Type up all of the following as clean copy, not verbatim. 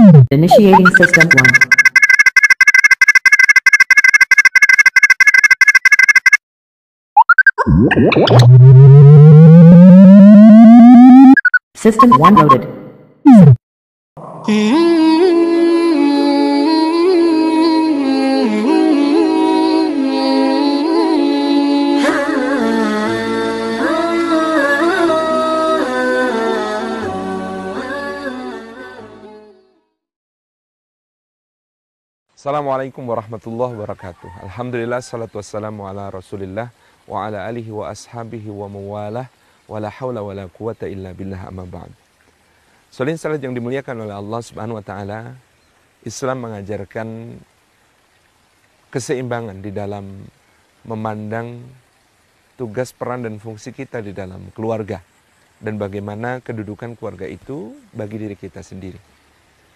Initiating System 1. System 1 loaded. Assalamualaikum warahmatullahi wabarakatuh. Alhamdulillah, salatu wassalamu ala rasulillah wa ala alihi wa ashabihi wa mawalah wa la hawla wa la quwata illa billah amma ba'd. Saudara salat yang dimuliakan oleh Allah subhanahu wa ta'ala, Islam mengajarkan keseimbangan di dalam memandang tugas, peran, dan fungsi kita di dalam keluarga dan bagaimana kedudukan keluarga itu bagi diri kita sendiri.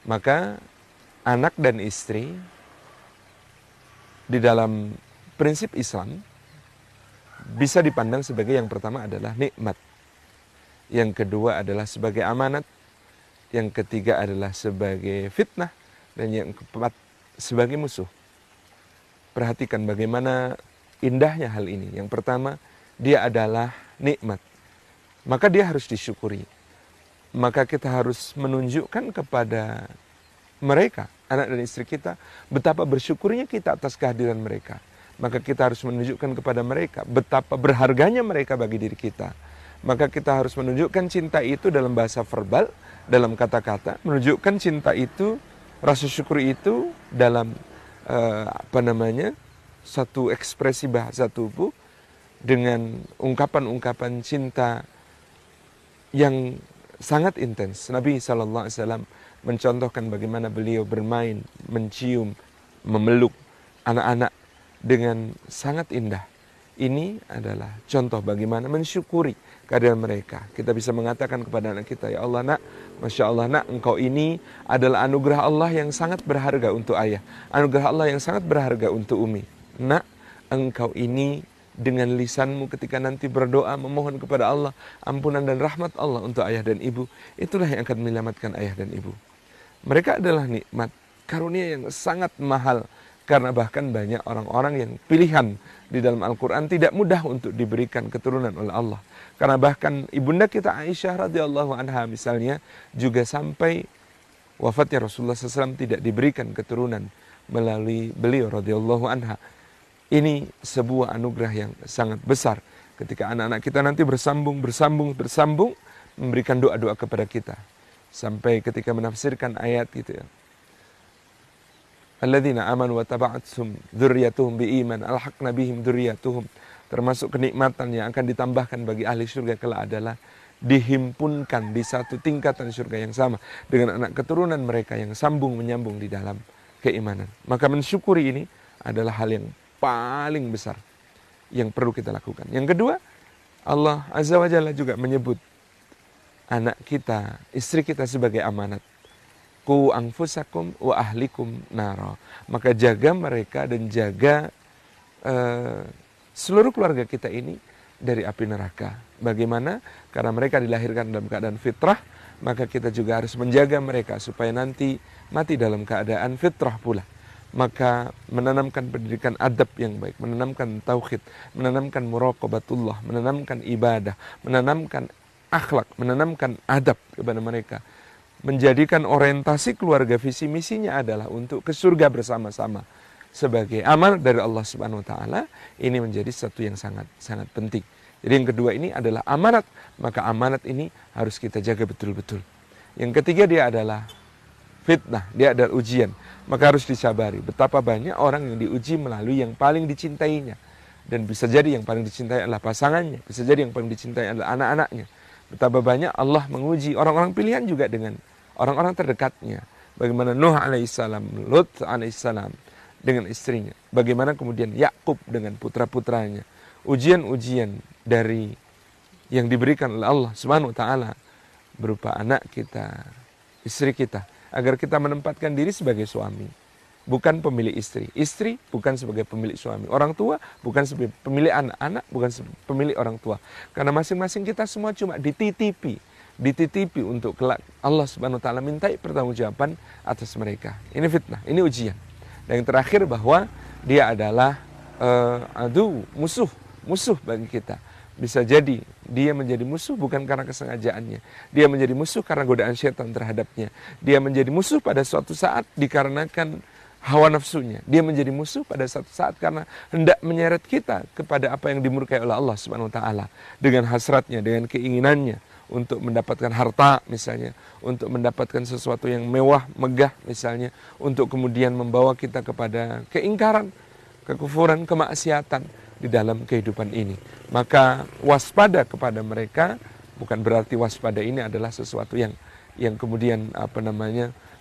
Maka anak dan istri di dalam prinsip Islam bisa dipandang sebagai, yang pertama adalah nikmat, yang kedua adalah sebagai amanat, yang ketiga adalah sebagai fitnah, dan yang keempat sebagai musuh. Perhatikan bagaimana indahnya hal ini. Yang pertama, dia adalah nikmat, maka dia harus disyukuri. Maka kita harus menunjukkan kepada mereka, anak dan istri kita, betapa bersyukurnya kita atas kehadiran mereka. Maka kita harus menunjukkan kepada mereka betapa berharganya mereka bagi diri kita. Maka kita harus menunjukkan cinta itu dalam bahasa verbal, dalam kata-kata, menunjukkan cinta itu, rasa syukur itu dalam satu ekspresi bahasa tubuh dengan ungkapan-ungkapan cinta yang sangat intens. Nabi SAW mencontohkan bagaimana beliau bermain, mencium, memeluk anak-anak dengan sangat indah. Ini adalah contoh bagaimana mensyukuri kehadiran mereka. Kita bisa mengatakan kepada anak kita, ya Allah nak, Masya Allah nak, engkau ini adalah anugerah Allah yang sangat berharga untuk ayah. Anugerah Allah yang sangat berharga untuk Umi. Nak, engkau ini dengan lisanmu ketika nanti berdoa memohon kepada Allah ampunan dan rahmat Allah untuk ayah dan ibu, itulah yang akan menyelamatkan ayah dan ibu. Mereka adalah nikmat, karunia yang sangat mahal, karena bahkan banyak orang-orang yang pilihan di dalam Al-Quran tidak mudah untuk diberikan keturunan oleh Allah. Karena bahkan ibunda kita Aisyah radhiyallahu anha misalnya juga sampai wafatnya Rasulullah SAW tidak diberikan keturunan melalui beliau radhiyallahu anha. Ini sebuah anugerah yang sangat besar ketika anak-anak kita nanti bersambung memberikan doa-doa kepada kita. Sampai ketika menafsirkan ayat gitu ya. Alladzina amanu wa taba'athum dzurriyyatuhum biiman alhaqna bihim dzurriyyatuhum. Termasuk kenikmatan yang akan ditambahkan bagi ahli surga kelak adalah dihimpunkan di satu tingkatan surga yang sama dengan anak keturunan mereka yang sambung menyambung di dalam keimanan. Maka mensyukuri ini adalah hal yang paling besar yang perlu kita lakukan. Yang kedua, Allah Azza wa Jalla juga menyebut anak kita, istri kita sebagai amanat. Qu anfusakum wa ahlikum nara. Maka jaga mereka dan jaga seluruh keluarga kita ini dari api neraka. Bagaimana? Karena mereka dilahirkan dalam keadaan fitrah, maka kita juga harus menjaga mereka supaya nanti mati dalam keadaan fitrah pula. Maka menanamkan pendidikan adab yang baik, menanamkan tauhid, menanamkan muraqabatullah, menanamkan ibadah, menanamkan akhlak, menanamkan adab kepada mereka. Menjadikan orientasi keluarga visi misinya adalah untuk ke surga bersama-sama. Sebagai amanat dari Allah Subhanahu wa taala, ini menjadi sesuatu yang sangat sangat penting. Jadi yang kedua ini adalah amanat, maka amanat ini harus kita jaga betul-betul. Yang ketiga dia adalah fitnah, dia adalah ujian, maka harus disabari. Betapa banyak orang yang diuji melalui yang paling dicintainya. Dan bisa jadi yang paling dicintai adalah pasangannya, bisa jadi yang paling dicintai adalah anak-anaknya. Betapa banyak Allah menguji orang-orang pilihan juga dengan orang-orang terdekatnya. Bagaimana Nuh alaihissalam, Lut alaihissalam dengan istrinya. Bagaimana kemudian Yakub dengan putra-putranya. Ujian-ujian dari yang diberikan oleh Allah Subhanahu wa taala berupa anak kita, istri kita, agar kita menempatkan diri sebagai suami, bukan pemilik istri. Istri bukan sebagai pemilik suami. Orang tua bukan sebagai pemilik anak. Anak bukan pemilik orang tua. Karena masing-masing kita semua cuma dititipi dititipi untuk kelak Allah Subhanahu wa taala mintai pertanggungjawaban atas mereka. Ini fitnah, ini ujian. Dan yang terakhir bahwa dia adalah musuh bagi kita. Bisa jadi dia menjadi musuh bukan karena kesengajaannya. Dia menjadi musuh karena godaan syaitan terhadapnya. Dia menjadi musuh pada suatu saat dikarenakan hawa nafsunya. Dia menjadi musuh pada suatu saat karena hendak menyeret kita kepada apa yang dimurkai oleh Allah Subhanahu wa taala, dengan hasratnya, dengan keinginannya untuk mendapatkan harta misalnya, untuk mendapatkan sesuatu yang mewah, megah misalnya, untuk kemudian membawa kita kepada keingkaran, kekufuran, kemaksiatan di dalam kehidupan ini. Maka waspada kepada mereka bukan berarti waspada ini adalah sesuatu yang kemudian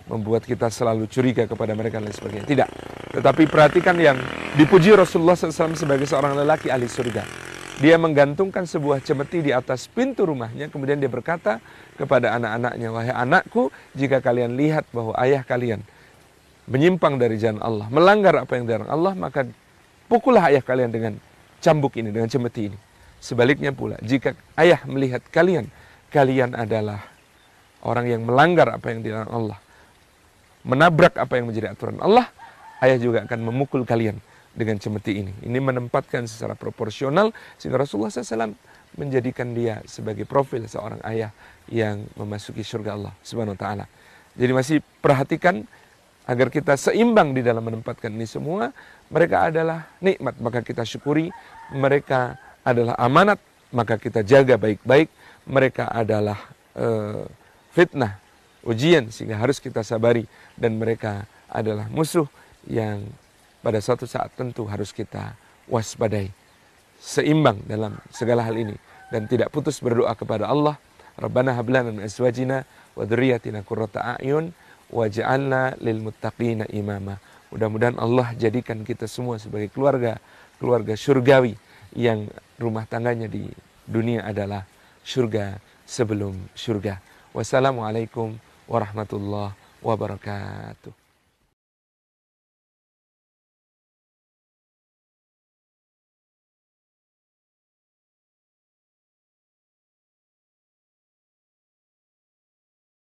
membuat kita selalu curiga kepada mereka dan lain sebagainya. Tidak. Tetapi perhatikan yang dipuji Rasulullah SAW sebagai seorang lelaki ahli surga. Dia menggantungkan sebuah cemeti di atas pintu rumahnya, kemudian dia berkata kepada anak-anaknya, "Wahai anakku, jika kalian lihat bahwa ayah kalian menyimpang dari jalan Allah, melanggar apa yang dilarang Allah, maka pukullah ayah kalian dengan cambuk ini, dengan cemeti ini. Sebaliknya pula, jika ayah melihat kalian adalah orang yang melanggar apa yang dilarang Allah, menabrak apa yang menjadi aturan Allah, ayah juga akan memukul kalian dengan cemeti ini." Ini menempatkan secara proporsional sehingga Rasulullah SAW menjadikan dia sebagai profil seorang ayah yang memasuki surga Allah Subhanahu wa taala. Jadi masih perhatikan agar kita seimbang di dalam menempatkan ini semua. Mereka adalah nikmat, maka kita syukuri. Mereka adalah amanat, maka kita jaga baik-baik. Mereka adalah fitnah, ujian, sehingga harus kita sabari. Dan mereka adalah musuh yang pada suatu saat tentu harus kita waspadai. Seimbang dalam segala hal ini. Dan tidak putus berdoa kepada Allah. Rabbana hablana min azwajina wa dzurriyyatina qurrata a'yun waj'alna lil muttaqina imama. Mudah-mudahan Allah jadikan kita semua sebagai keluarga surgawi yang rumah tangganya di dunia adalah surga sebelum surga. Wassalamualaikum warahmatullahi wabarakatuh.